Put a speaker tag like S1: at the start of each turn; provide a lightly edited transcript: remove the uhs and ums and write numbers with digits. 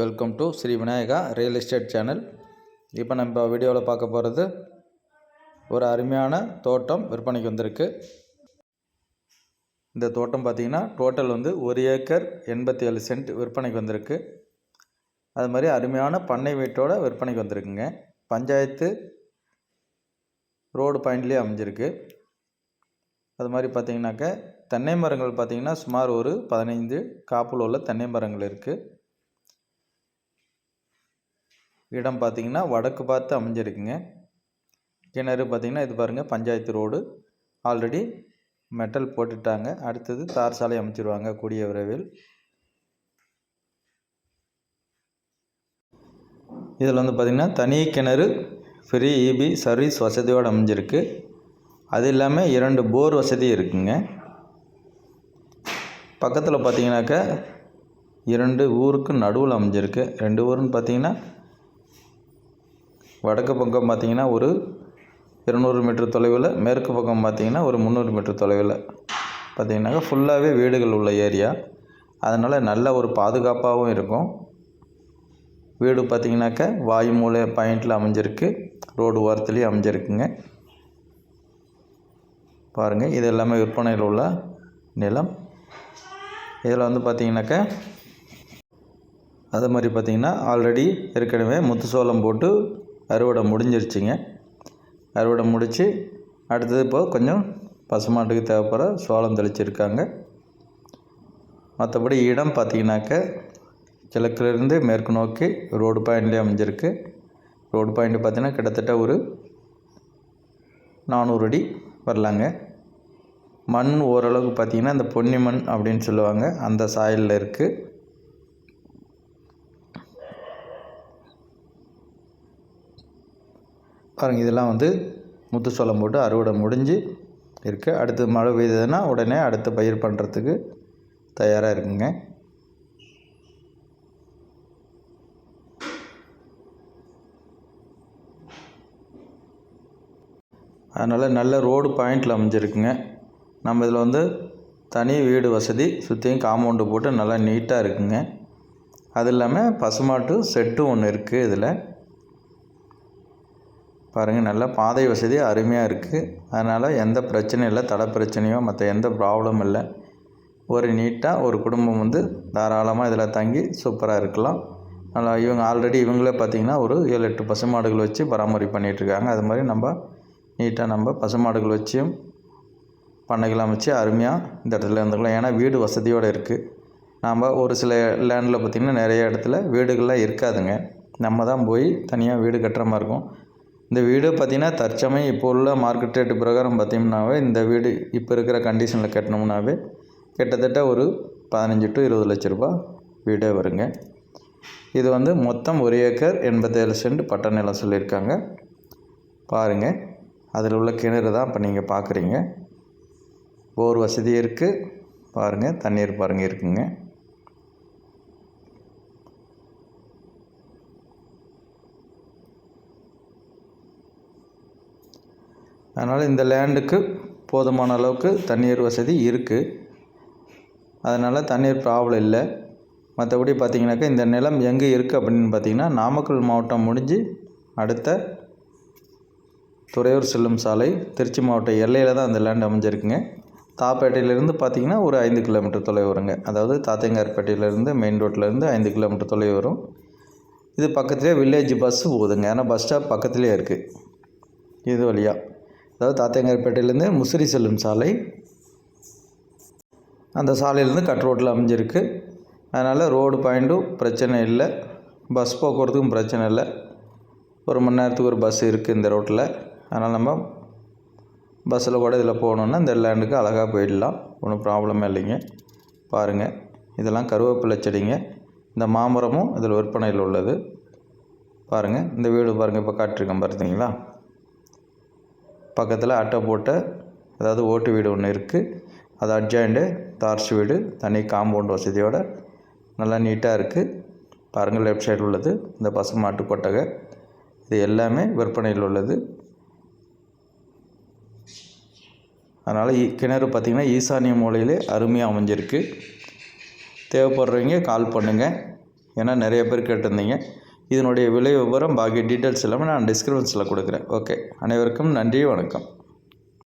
S1: Welcome to Sri Vinayaka real estate channel. இப்போ நம்ம வீடியோவில் பார்க்க போகிறது ஒரு அருமையான தோட்டம் விற்பனைக்கு வந்திருக்கு. இந்த தோட்டம் பார்த்திங்கன்னா டோட்டல் 1 ஏக்கர் 87 சென்ட் விற்பனைக்கு வந்திருக்கு. அது மாதிரி அருமையான பண்ணை வீட்டோட விற்பனைக்கு வந்திருக்குங்க. பஞ்சாயத்து ரோடு பாயிண்ட்லேயே அமைஞ்சிருக்கு. அது மாதிரி பார்த்திங்கனாக்க தென்னை மரங்கள் பார்த்திங்கன்னா சுமார் ஒரு 15 காப்பில் உள்ள தென்னை மரங்கள் இருக்குது. இடம் பார்த்திங்கன்னா வடக்கு பார்த்து அமைஞ்சிருக்குங்க. கிணறு பார்த்திங்கன்னா இது பாருங்கள், பஞ்சாயத்து ரோடு. ஆல்ரெடி மெட்டல் போட்டுட்டாங்க. அடுத்தது தார் சாலை அமைச்சிருவாங்க கூடிய விரைவில். இதில் பார்த்திங்கன்னா தனி கிணறு, ஃப்ரீ இபி சர்வீஸ் வசதியோடு அமைஞ்சிருக்கு. அது இல்லாமல் 2 போர் வசதி இருக்குங்க. பக்கத்தில் பார்த்திங்கனாக்கா 2 ஊருக்கு நடுவில் அமைஞ்சிருக்கு. 2 ஊருன்னு பார்த்திங்கன்னா வடக்கு பக்கம் பார்த்திங்கன்னா ஒரு 200 மீட்டர் தொலைவில், மேற்கு பக்கம் பார்த்திங்கன்னா ஒரு 300 மீட்டர் தொலைவில் பார்த்திங்கனாக்கா ஃபுல்லாகவே வீடுகள் உள்ள ஏரியா. அதனால் நல்ல ஒரு பாதுகாப்பாகவும் இருக்கும். வீடு பார்த்திங்கனாக்கா வாயு மூலை பாயிண்டில் அமைஞ்சிருக்கு. ரோடு ஓரத்துலேயும் அமைஞ்சிருக்குங்க. பாருங்கள், இது எல்லாமே விற்பனையில் உள்ள நிலம். இதில் பார்த்திங்கனாக்கா அது மாதிரி பார்த்திங்கன்னா ஆல்ரெடி ஏற்கனவே முத்துசோளம் போட்டு அறுவடை முடிஞ்சிருச்சுங்க. அறுவடை முடித்து அடுத்தது இப்போ கொஞ்சம் பசுமாட்டுக்கு தேவைப்படுற சோளம் தெளிச்சிருக்காங்க. மற்றபடி இடம் பார்த்திங்கனாக்க கிழக்கிலிருந்து மேற்கு நோக்கி ரோடு பாயிண்ட்லேயே அமைஞ்சிருக்கு. ரோடு பாயிண்ட் பார்த்திங்கன்னா கிட்டத்தட்ட ஒரு 400 அடி வரலாங்க. மண் ஓரளவுக்கு பார்த்திங்கன்னா இந்த பொன்னி மண் அப்படின்னு சொல்லுவாங்க, அந்த சாயலில் இருக்குது. பாருங்கள், இதெல்லாம் முத்துசோளம் போட்டு அறுவடை முடிஞ்சு இருக்குது. அடுத்து மழை பெய்யுதுன்னா உடனே அடுத்து பயிர் பண்ணுறதுக்கு தயாராக இருக்குங்க. அதனால் நல்ல ரோடு பாயிண்டில் அமைஞ்சிருக்குங்க. நம்ம இதில் தனி வீடு வசதி, சுற்றியும் காம்பவுண்டு போட்டு நல்லா நீட்டாக இருக்குங்க. அது இல்லாமல் பசுமாட்டு செட்டும் ஒன்று இருக்குது. இதில் பாருங்கள், நல்ல பாதை வசதி அருமையாக இருக்குது. அதனால் எந்த பிரச்சனையும் இல்லை, தடை பிரச்சனையோ மற்ற எந்த ப்ராப்ளமும் இல்லை. ஒரு நீட்டாக ஒரு குடும்பம் தாராளமாக இதில் தங்கி சூப்பராக இருக்கலாம். நல்லா இவங்களே பார்த்திங்கன்னா ஒரு 7-8 பசுமாடுகள் வச்சு பராமரிப்பு பண்ணிகிட்ருக்காங்க. அது மாதிரி நம்ம நீட்டாக பசுமாடுகள் வச்சும் பண்ணைகள் அமைச்சு அருமையாக இந்த இடத்துல இருந்துக்கலாம். ஏன்னா வீடு வசதியோடு இருக்குது. நாம் ஒரு சில லேண்டில் பார்த்திங்கன்னா நிறைய இடத்துல வீடுகள்லாம் இருக்காதுங்க. நம்ம தான் போய் தனியாக வீடு கட்டுற மாதிரி இருக்கும். இந்த வீடு பார்த்திங்கன்னா தற்சமயம் இப்போ உள்ள மார்க்கெட் ரேட்டு பிரகாரம் பார்த்திங்கனாவே இந்த வீடு இப்போ இருக்கிற கண்டிஷனில் கட்டணும்னாவே கிட்டத்தட்ட ஒரு 15 to 20 லட்ச ரூபா வீடே வருங்க. இது மொத்தம் 1 ஏக்கர் 87 சென்ட் பட்ட நிலம் சொல்லியிருக்காங்க. பாருங்கள், அதில் உள்ள கிணறு தான் இப்போ நீங்கள் பார்க்குறீங்க. போர் வசதி இருக்குது. பாருங்கள், தண்ணீர் பாருங்கள் இருக்குங்க. அதனால் இந்த லேண்டுக்கு போதுமான அளவுக்கு தண்ணீர் வசதி இருக்குது. அதனால் தண்ணீர் ப்ராப்ளம் இல்லை. மற்றபடி பார்த்திங்கனாக்கா இந்த நிலம் எங்கே இருக்குது அப்படின்னு பார்த்திங்கன்னா நாமக்கல் மாவட்டம் முடிஞ்சு அடுத்த துறையூர் செல்லும் சாலை திருச்சி மாவட்ட எல்லையில் தான் அந்த லேண்ட் அமைஞ்சிருக்குங்க. தாப்பேட்டையிலேருந்து பார்த்திங்கன்னா ஒரு 5 கிலோமீட்டர் தொலைவு வருங்க. அதாவது தாத்தையங்கார்பேட்டையிலேருந்து மெயின் ரோட்லேருந்து 5 கிலோமீட்டர் தொலைவு வரும். இது பக்கத்துலேயே வில்லேஜ் பஸ்ஸு போகுதுங்க. ஏன்னா பஸ் ஸ்டாப் பக்கத்துலேயே இருக்குது. இது வழியாக, அதாவது தாத்தையங்கார்பேட்டையிலேருந்து முசிறி செல்லும் சாலை, அந்த சாலையிலேருந்து கட் ரோட்டில் அமைஞ்சிருக்கு. அதனால் ரோடு பாயிண்ட்டும் பிரச்சனை இல்லை, பஸ் போக்குவரத்துக்கும் பிரச்சனை இல்லை. 1 மணி நேரத்துக்கு ஒரு பஸ் இருக்குது இந்த ரோட்டில். அதனால் நம்ம பஸ்ஸில் கூட இதில் போகணுன்னா இந்த லேண்டுக்கு அழகாக போயிடலாம், ஒன்றும் ப்ராப்ளமே இல்லைங்க. பாருங்கள், இதெல்லாம் கருவேப்பிலை செடிங்க. இந்த மாமரமும் இதில் விற்பனையில் உள்ளது. பாருங்கள், இந்த வீடு பாருங்கள், இப்போ காட்டிருக்கேன் பார்த்தீங்களா. பக்கத்தில் அட்டை போட்ட அதாவது ஓட்டு வீடு ஒன்று இருக்குது. அது அட்ஜாயிண்டு தார்ஸ் வீடு, தனி காம்பவுண்ட் வசதியோடு நல்லா நீட்டாக இருக்குது. பாருங்கள், லெஃப்ட் சைடு உள்ளது இந்த பசுமாட்டு கொட்டகை. இது எல்லாமே விற்பனையில் உள்ளது. அதனால் கிணறு பார்த்திங்கன்னா ஈசானிய மூலையிலே அருமையாக அமைஞ்சிருக்கு. தேவைப்படுறவங்க கால் பண்ணுங்கள். ஏன்னா நிறைய பேர் கேட்டிருந்தீங்க. இதனுடைய விலை விவரம் பாக்கி டீட்டெயில்ஸ் எல்லாமே நான் டிஸ்கிரிப்ஷனில் கொடுக்குறேன். ஓகே, அனைவருக்கும் நன்றி, வணக்கம்.